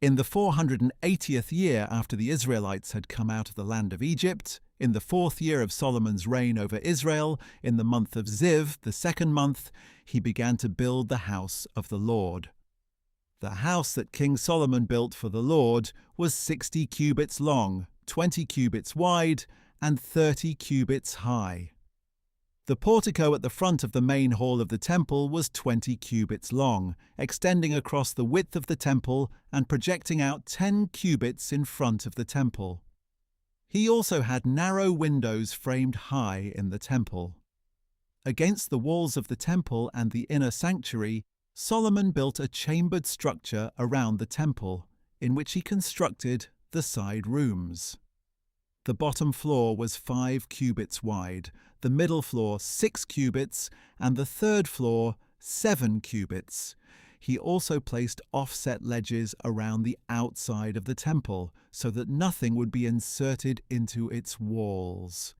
In the 480th year after the Israelites had come out of the land of Egypt, in the 4th year of Solomon's reign over Israel, in the month of Ziv, the 2nd month, he began to build the house of the Lord. The house that King Solomon built for the Lord was 60 cubits long, 20 cubits wide, and 30 cubits high. The portico at the front of the main hall of the temple was 20 cubits long, extending across the width of the temple and projecting out 10 cubits in front of the temple. He also had narrow windows framed high in the temple. Against the walls of the temple and the inner sanctuary, Solomon built a chambered structure around the temple, in which he constructed the side rooms. The bottom floor was 5 cubits wide, the middle floor 6 cubits, and the third floor 7 cubits. He also placed offset ledges around the outside of the temple, so that nothing would be inserted into its walls.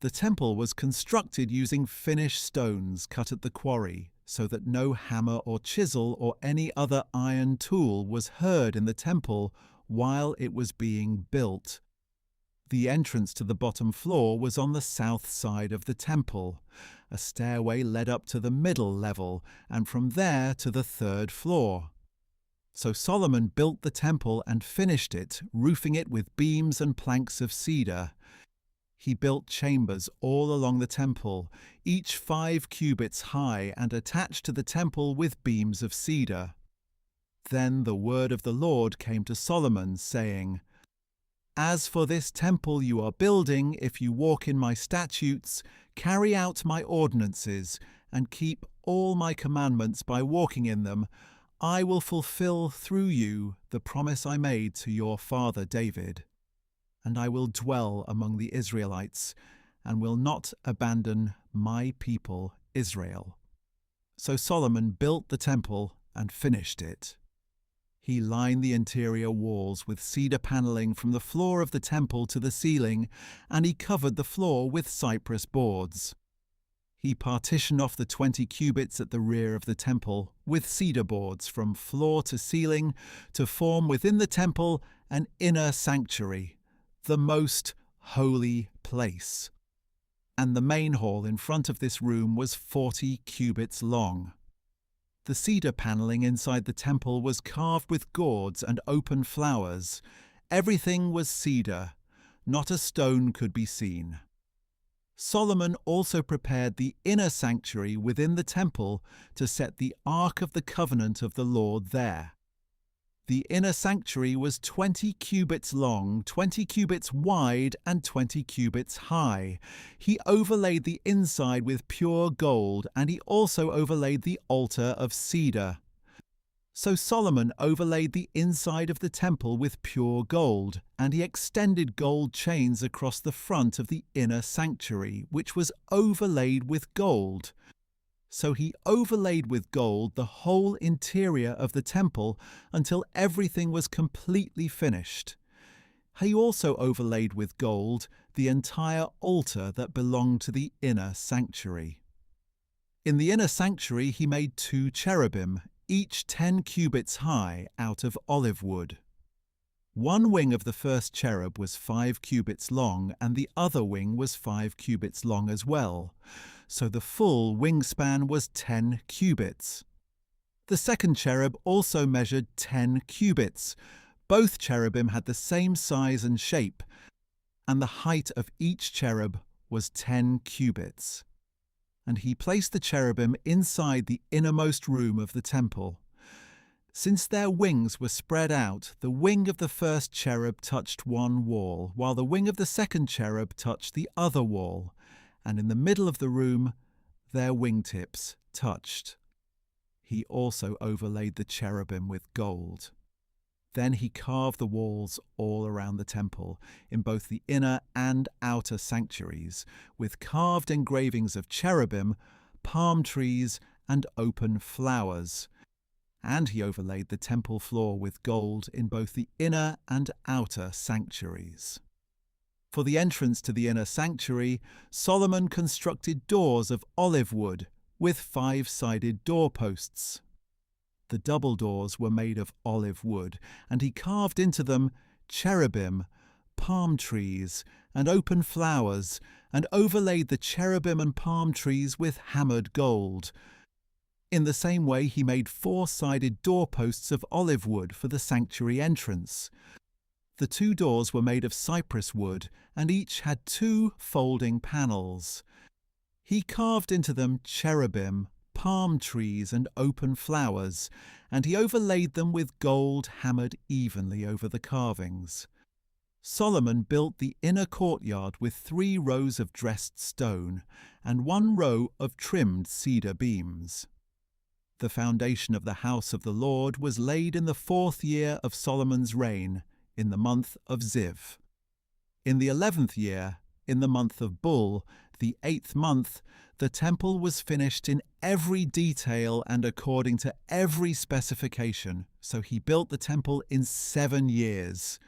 The temple was constructed using finished stones cut at the quarry, so that no hammer or chisel or any other iron tool was heard in the temple while it was being built. The entrance to the bottom floor was on the south side of the temple. A stairway led up to the middle level, and from there to the 3rd floor. So Solomon built the temple and finished it, roofing it with beams and planks of cedar. He built chambers all along the temple, each 5 cubits high and attached to the temple with beams of cedar. Then the word of the Lord came to Solomon, saying, "As for this temple you are building, if you walk in my statutes, carry out my ordinances, and keep all my commandments by walking in them, I will fulfill through you the promise I made to your father David. And I will dwell among the Israelites, and will not abandon my people Israel." So Solomon built the temple and finished it. He lined the interior walls with cedar paneling from the floor of the temple to the ceiling, and he covered the floor with cypress boards. He partitioned off the 20 cubits at the rear of the temple with cedar boards from floor to ceiling to form within the temple an inner sanctuary, the most holy place. And the main hall in front of this room was 40 cubits long. The cedar paneling inside the temple was carved with gourds and open flowers. Everything was cedar. Not a stone could be seen. Solomon also prepared the inner sanctuary within the temple to set the Ark of the Covenant of the Lord there. The inner sanctuary was 20 cubits long, 20 cubits wide, and 20 cubits high. He overlaid the inside with pure gold, and he also overlaid the altar of cedar. So Solomon overlaid the inside of the temple with pure gold, and he extended gold chains across the front of the inner sanctuary, which was overlaid with gold. So he overlaid with gold the whole interior of the temple until everything was completely finished. He also overlaid with gold the entire altar that belonged to the inner sanctuary. In the inner sanctuary he made 2 cherubim, each 10 cubits high, out of olive wood. One wing of the first cherub was 5 cubits long, and the other wing was 5 cubits long as well. So the full wingspan was 10 cubits. The second cherub also measured 10 cubits. Both cherubim had the same size and shape, and the height of each cherub was 10 cubits. And he placed the cherubim inside the innermost room of the temple. Since their wings were spread out, the wing of the first cherub touched one wall, while the wing of the second cherub touched the other wall, and in the middle of the room their wingtips touched. He also overlaid the cherubim with gold. Then he carved the walls all around the temple, in both the inner and outer sanctuaries, with carved engravings of cherubim, palm trees, and open flowers. And he overlaid the temple floor with gold in both the inner and outer sanctuaries. For the entrance to the inner sanctuary, Solomon constructed doors of olive wood with 5-sided doorposts. The double doors were made of olive wood, and he carved into them cherubim, palm trees, and open flowers, and overlaid the cherubim and palm trees with hammered gold. In the same way, he made four-sided doorposts of olive wood for the sanctuary entrance. The two doors were made of cypress wood, and each had two folding panels. He carved into them cherubim, palm trees, and open flowers, and he overlaid them with gold hammered evenly over the carvings. Solomon built the inner courtyard with 3 rows of dressed stone and 1 row of trimmed cedar beams. The foundation of the house of the Lord was laid in the 4th year of Solomon's reign, in the month of Ziv. In the 11th year, in the month of Bul, the 8th month, the temple was finished in every detail and according to every specification, so he built the temple in 7 years.